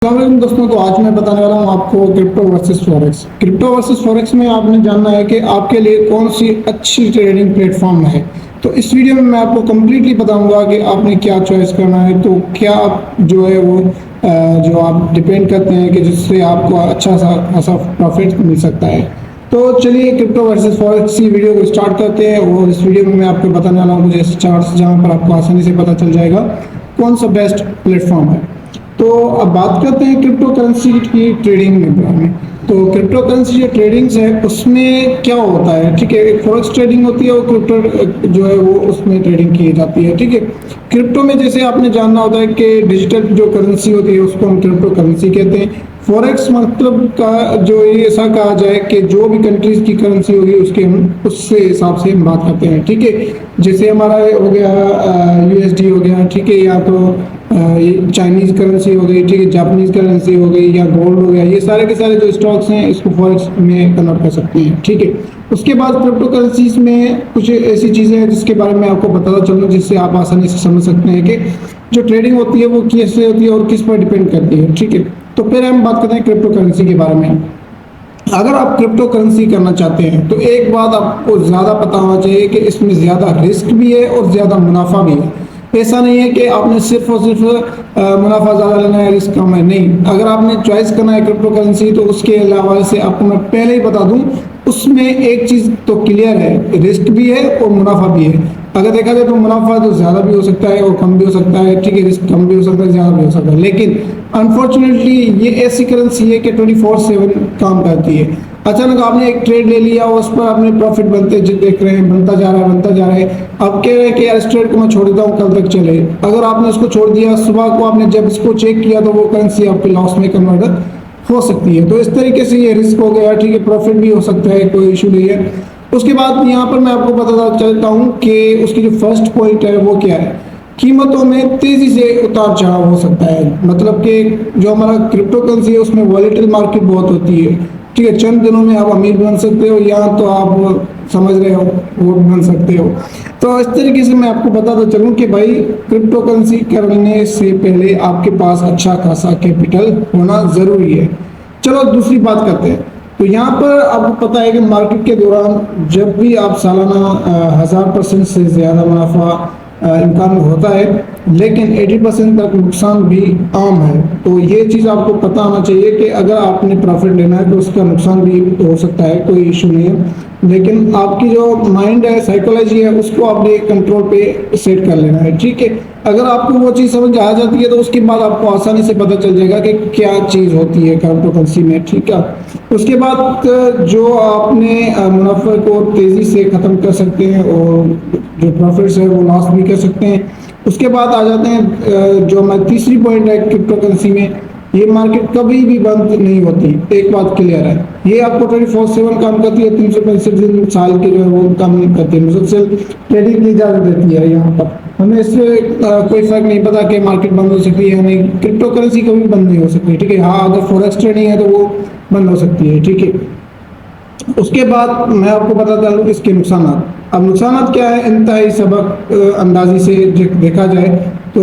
अस्सलाम दोस्तों, तो आज मैं बताने वाला हूँ आपको crypto versus forex. Crypto versus forex में आपने जानना है कि आपके लिए कौन सी अच्छी ट्रेडिंग प्लेटफॉर्म है। तो इस वीडियो में मैं आपको कम्प्लीटली बताऊंगा कि आपने क्या चॉइस करना है। तो क्या आप जो है वो जो आप डिपेंड करते हैं कि जिससे आपको अच्छा सा खासा प्रॉफिट मिल सकता है। तो चलिए क्रिप्टो वर्सेस फॉरेक्स की वीडियो को स्टार्ट करते हैं। और इस वीडियो में मैं आपको बताने वाला हूँ कुछ ऐसे चार्ट्स जहाँ पर आपको आसानी से पता चल जाएगा कौन सा बेस्ट प्लेटफॉर्म है। तो अब बात करते हैं क्रिप्टो करेंसी की ट्रेडिंग के बारे में। तो क्रिप्टो करेंसी जो ट्रेडिंग्स है उसमें क्या होता है, ठीक है। एक फॉरेक्स ट्रेडिंग होती है, वो क्रिप्टो जो है वो उसमें ट्रेडिंग की जाती है, ठीक है। क्रिप्टो में जैसे आपने जानना होता है कि डिजिटल जो करेंसी होती है उसको हम क्रिप्टो करेंसी कहते हैं। फॉरेक्स मतलब का जो ये ऐसा कहा जाए कि जो भी कंट्रीज की करेंसी होगी उसके हम उससे हिसाब से हम बात करते हैं, ठीक है। जैसे हमारा हो गया यूएसडी हो गया, ठीक है, या तो चाइनीज करेंसी हो गई, ठीक है, जापानीज करेंसी हो गई, या गोल्ड हो गया। ये सारे के सारे जो स्टॉक्स हैं इसको फॉरेक्स में कन्वर्ट कर सकते हैं, ठीक है। उसके बाद क्रिप्टो करेंसीज में कुछ ऐसी चीज़ें हैं जिसके बारे में आपको बताता चलूँ जिससे आप आसानी से समझ सकते हैं कि जो ट्रेडिंग होती है वो कैसे होती है और किस पर डिपेंड करती है, ठीक है। तो फिर हम बात करते हैं क्रिप्टो करेंसी के बारे में। अगर आप क्रिप्टो करेंसी करना चाहते हैं तो एक बात आपको ज़्यादा पता होना चाहिए कि इसमें ज़्यादा रिस्क भी है और ज़्यादा मुनाफा भी है। ऐसा नहीं है कि आपने सिर्फ और सिर्फ मुनाफा ज़्यादा लेना है, रिस्क कम है, नहीं। अगर आपने चॉइस करना है क्रिप्टो करेंसी तो उसके अलावा से आपको मैं पहले ही बता दूं, उसमें एक चीज़ तो क्लियर है, रिस्क भी है और मुनाफा भी है। अगर देखा जाए तो मुनाफा तो ज़्यादा भी हो सकता है और कम भी हो सकता है, ठीक है। रिस्क कम भी हो सकता है, ज़्यादा भी हो सकता है। लेकिन अनफॉर्चुनेटली ये ऐसी करेंसी है कि 24/7 काम करती है। अचानक आपने एक ट्रेड ले लिया, उस पर आपने प्रॉफिट बनते देख रहे हैं, बनता जा रहा है, बनता जा रहा है। अब कह रहे हैं कि यार इस ट्रेड को मैं छोड़ देता हूँ, कल तक चले। अगर आपने उसको छोड़ दिया, सुबह को आपने जब इसको चेक किया तो वो करेंसी आपके लॉस में कन्वर्ट हो सकती है। तो इस तरीके से ये रिस्क हो गया, ठीक है। प्रॉफिट भी हो सकता है, कोई इशू नहीं है। उसके बाद यहाँ पर मैं आपको बताता चलता हूँ कि उसकी जो फर्स्ट पॉइंट है वो क्या है। कीमतों में तेजी से उतार चढ़ाव हो सकता है। मतलब कि जो हमारा क्रिप्टो करेंसी है उसमें वॉलेटाइल मार्केट बहुत होती है, ठीक है। चंद दिनों में आप अमीर बन सकते हो या तो आप समझ रहे हो वो बन सकते हो। तो इस तरीके से मैं आपको बताता चलूँ कि भाई क्रिप्टो करेंसी करने से पहले आपके पास अच्छा खासा कैपिटल होना ज़रूरी है। चलो दूसरी बात करते हैं। तो यहाँ पर आपको पता है कि मार्केट के दौरान जब भी आप सालाना 1000% से ज़्यादा मुनाफा इम्कान होता है, लेकिन 80% तक नुकसान भी आम है। तो ये चीज़ आपको पता होना चाहिए कि अगर आपने प्रॉफिट लेना है तो उसका नुकसान भी हो सकता है, कोई इशू नहीं है। लेकिन आपकी जो माइंड है, साइकोलॉजी है, उसको आपने कंट्रोल पे सेट कर लेना है, ठीक है। अगर आपको वो चीज़ समझ आ जाती है तो उसके बाद आपको आसानी से पता चल जाएगा कि क्या चीज़ होती है क्रिप्टो करेंसी में, ठीक है। उसके बाद जो आपने मुनाफे को तेज़ी से ख़त्म कर सकते हैं और जो प्रॉफिट्स है वो लॉस भी कर सकते हैं। उसके बाद आ जाते हैं जो हमारी तीसरी पॉइंट है क्रिप्टो करेंसी में, ये मार्केट कभी भी बंद नहीं होती। एक बात क्लियर है, ये आपको 24/7 काम करती है, 365 दिन साल के जो है वो काम करती है, मुसलसल ट्रेडिंग की इजाज़त देती है। यहाँ पर हमें इससे कोई फर्क नहीं पता कि मार्केट बंद हो सकती है या नहीं। क्रिप्टो करेंसी कभी बंद नहीं हो सकती, ठीक है। हाँ, अगर फॉरेक्स ट्रेडिंग है तो वो बंद हो सकती है, ठीक है। उसके बाद मैं आपको बताता हूँ इसके नुकसान। अब नुकसान क्या है, इंतहाई सबक अंदाजी से देखा जाए तो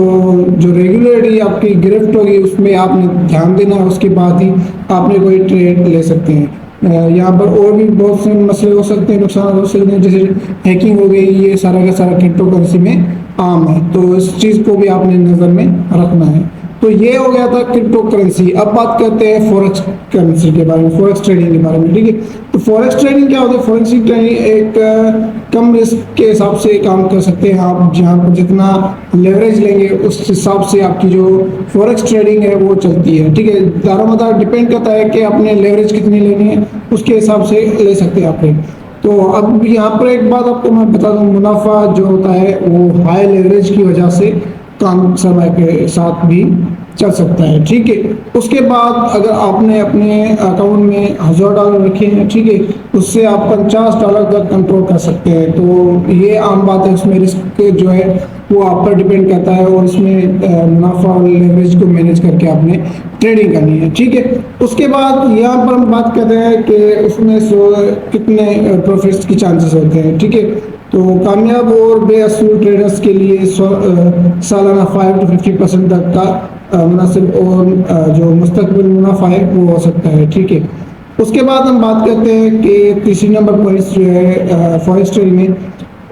जो रेगुलरली आपकी गिरफ्त होगी उसमें आपने ध्यान देना है, उसके बाद ही आपने कोई ट्रेड ले सकते हैं। यहाँ पर और भी बहुत से मसले हो सकते हैं, नुकसान हो सकते हैं, जैसे हैकिंग हो गई। ये सारा का सारा क्रिप्टो करेंसी में आम है, तो इस चीज़ को भी आपने नज़र में रखना है। तो ये हो गया था क्रिप्टो करेंसी। अब बात करते हैं फॉरेक्स करेंसी के बारे में, फॉरेक्स ट्रेडिंग के बारे में, ठीक है। तो फॉरेक्स ट्रेडिंग क्या होता है? फॉरेक्स ट्रेडिंग एक कम रिस्क के हिसाब से काम कर सकते हैं आप, जहाँ पर जितना लेवरेज लेंगे उस हिसाब से आपकी जो फॉरेक्स ट्रेडिंग है वो चलती है, ठीक है। दारोमदार डिपेंड करता है कि आपने लेवरेज कितनी लेनी है, उसके हिसाब से ले सकते हैं आप। तो अब यहाँ पर एक बात आपको मैं बता दूँ, मुनाफा जो होता है वो हाई लेवरेज की वजह से कम समय के साथ भी चल सकता है, ठीक है। उसके बाद अगर आपने अपने अकाउंट में $1000 रखे हैं, ठीक है, उससे आप $50 तक कंट्रोल कर सकते हैं। तो ये आम बात है, उसमें रिस्क जो है वो आप पर डिपेंड करता है और इसमें मुनाफा और लेवरेज को मैनेज करके आपने ट्रेडिंग करनी है, ठीक है। उसके बाद यहाँ पर हम बात करते हैं कि उसमें कितने प्रॉफिट्स की चांसेस होते हैं, ठीक है। तो कामयाब और बेअसूल ट्रेडर्स के लिए सालाना 5 to 50% तक का मुनासिब और जो मुस्तकबिल मुनाफा है वो हो सकता है। ठीक है, उसके बाद हम बात करते हैं कि तीसरी नंबर पॉइंट्स जो है फॉरेक्स ट्रेडिंग में।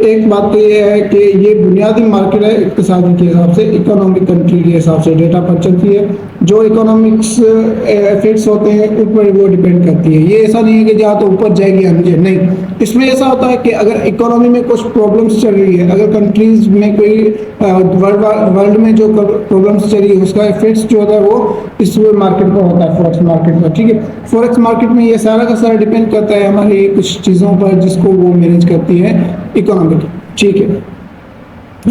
एक बात तो ये है कि ये बुनियादी मार्केट है इक़्तिसादी के हिसाब से, इकोनॉमिक कंट्री के हिसाब से डेटा पर चलती है। जो इकोनॉमिक्स इफेक्ट्स होते हैं उन पर वो डिपेंड करती है। ये ऐसा नहीं है कि जहाँ तो ऊपर जाएगी या नीचे, नहीं। इसमें ऐसा होता है कि अगर इकोनॉमी में कुछ प्रॉब्लम्स चल रही है, अगर कंट्रीज में कोई वर्ल्ड में जो प्रॉब्लम्स चल रही है उसका इफेक्ट्स जो होता है वो इस मार्केट पर होता है, फॉरेक्स मार्केट पर। ठीक है, फॉरेक्स मार्केट में ये सारा का सारा डिपेंड करता है हमारी कुछ चीज़ों पर जिसको वो मैनेज करती है इकोनॉमी। ठीक है,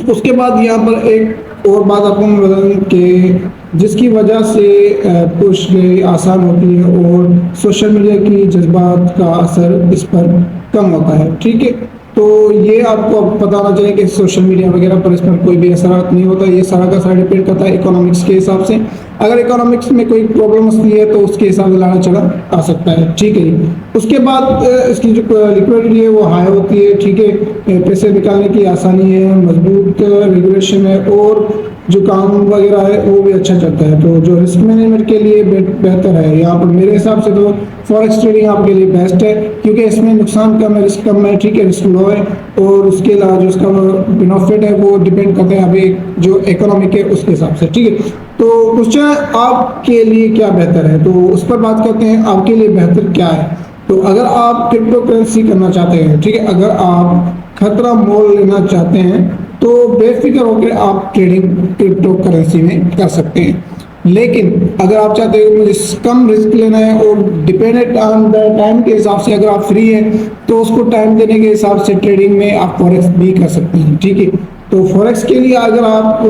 उसके बाद यहाँ पर एक और बात आपको मैं बता दूं कि जिसकी वजह से पुश आसान होती है और सोशल मीडिया की जज्बात का असर इस पर कम होता है। ठीक है, तो ये आपको पता होना चाहिए कि सोशल मीडिया वगैरह पर इस पर कोई भी असर नहीं होता। ये सारा का सारा डिपेंड करता है इकोनॉमिक्स के हिसाब से। अगर इकोनॉमिक्स में कोई प्रॉब्लम आती है तो उसके हिसाब से लाना चढ़ा आ सकता है। ठीक है, उसके बाद इसकी जो लिक्विडिटी है वो हाई होती है। ठीक है, पैसे निकालने की आसानी है, मजबूत रेगुलेशन है और जो काम वगैरह है वो भी अच्छा चलता है। तो जो रिस्क मैनेजमेंट के लिए बेहतर है यहाँ पर मेरे हिसाब से तो फॉरेक्स ट्रेडिंग आपके लिए बेस्ट है, क्योंकि इसमें नुकसान कम है, रिस्क कम है। ठीक है, रिस्क लो है और उसके अलावा जो उसका बेनिफिट है वो डिपेंड करता है अभी जो इकोनॉमिक है उसके हिसाब से। ठीक है, तो क्वेश्चन आपके लिए क्या बेहतर है, तो उस पर बात करते हैं आपके लिए बेहतर क्या है। तो अगर आप क्रिप्टो करेंसी करना चाहते हैं, ठीक है, अगर आप खतरा मोल लेना चाहते हैं तो बेफिक्र होकर आप ट्रेडिंग क्रिप्टो करेंसी में कर सकते हैं। लेकिन अगर आप चाहते हो मुझे कम रिस्क लेना है और डिपेंडेंट ऑन द टाइम के हिसाब से अगर आप फ्री हैं तो उसको टाइम देने के हिसाब से ट्रेडिंग में आप फॉरेक्स भी कर सकते हैं। ठीक है, तो फॉरेक्स के लिए अगर आप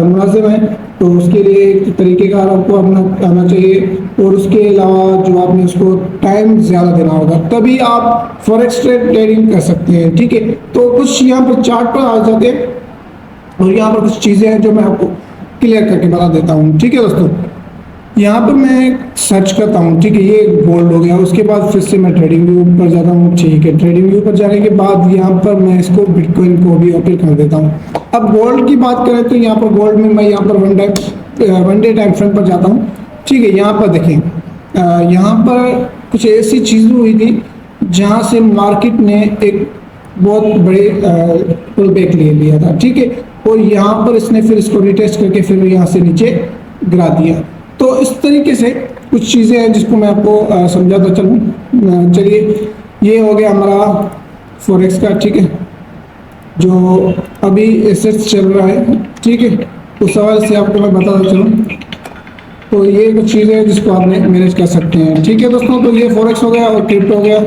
मुनासिब हैं तो उसके लिए एक तरीक़ेकार आपको अपना आना चाहिए और उसके अलावा जो आपने उसको टाइम ज़्यादा देना होगा, तभी आप फॉरेक्स ट्रेडिंग कर सकते हैं। ठीक है, तो कुछ यहाँ पर चार्ट पर आ जाते हैं और यहाँ पर कुछ चीज़ें हैं जो मैं आपको क्लियर करके बता देता हूँ। ठीक है दोस्तों, यहाँ पर मैं सर्च करता हूँ। ठीक है, ये गोल्ड हो गया, उसके बाद फिर से मैं ट्रेडिंग व्यू पर जाता हूँ। ठीक है, ट्रेडिंग व्यू पर जाने के बाद यहाँ पर मैं इसको बिटकॉइन को भी ओपन कर देता हूँ। अब गोल्ड की बात करें तो यहाँ पर गोल्ड में मैं यहाँ पर वन डे टाइम फ्रेम पर जाता हूँ। ठीक है, यहाँ पर देखें, यहाँ पर कुछ ऐसी चीज़ें हुई थी जहाँ से मार्केट ने एक बहुत बड़े पुल बैक ले लिया था। ठीक है, और यहाँ पर इसने फिर इसको रिटेस्ट करके फिर यहाँ से नीचे गिरा दिया। तो इस तरीके से कुछ चीज़ें हैं जिसको मैं आपको समझाता चलूँ। चलिए, ये हो गया हमारा फॉरेक्स का। ठीक है, जो अभी एसेट्स चल रहा है। ठीक है, उस सवाल से आपको मैं बताता चलूँ। तो ये कुछ चीज़ें हैं जिसको आप मैनेज कर सकते हैं। ठीक है दोस्तों, तो ये फॉरेक्स हो गया और क्रिप्टो हो गया।